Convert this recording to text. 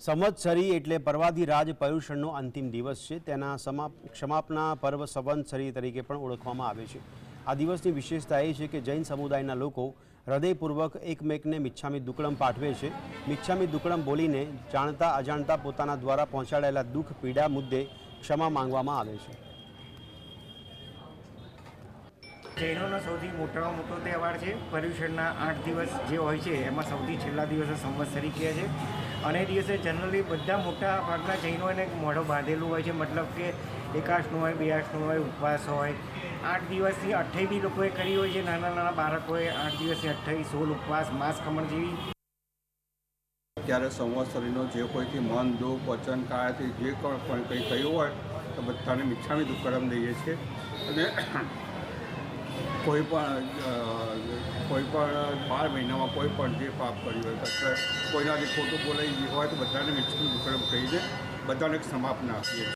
સંવત્સરી એટલે પર્વાધિરાજ પર્યુષણનો અંતિમ દિવસ છે। તેના ક્ષમાપના પર્વ સંવત્સરી તરીકે પણ ઓળખવામાં આવે છે। આ દિવસની વિશેષતા એ છે કે જૈન સમુદાયના લોકો હૃદયપૂર્વક એકમેકને મિચ્છામી દુક્કડમ પાઠવે છે। મિચ્છામી દુક્કડમ બોલીને જાણતા અજાણતા પોતાના દ્વારા પહોંચાડાયેલા દુઃખ પીડા મુદ્દે ક્ષમા માંગવામાં આવે છે। જૈનોનો સૌથી મોટામાં મોટો તહેવાર છે। પર્યુષણના 8 દિવસ જે હોય છે એમાં સૌથી છેલ્લા દિવસે સંવત્સરી કહે છે અને એ દિવસે જનરલી બધા મોટા ભાગના જૈનોને મોઢો બાંધેલું હોય છે, મતલબ કે એકાશનું હોય, બેઆશનું હોય, ઉપવાસ હોય। 8 દિવસની અઠ્ઠાઈ બી લોકોએ કરી હોય છે। નાના નાના બાળકોએ 8 દિવસની અઠ્ઠાઈ, 16 ઉપવાસ, માંસ ખમણ જેવી। ત્યારે સંવત્સરીનો જે કોઈથી મન દુઃખ વચન કાયાથી જે પણ કંઈ કહ્યું હોય તો બધાને મિચ્છામી દુક્કડમ દઈએ છીએ અને કોઈ પણ 12 મહિનામાં કોઈ પણ જે પાપ કર્યું હોય અથવા કોઈનાથી ખોટું બોલાઈ ગયું હોય તો બધાને મિચ્છામી દુક્કડમ કહીને બધાને એક સમાપના આપીએ છીએ।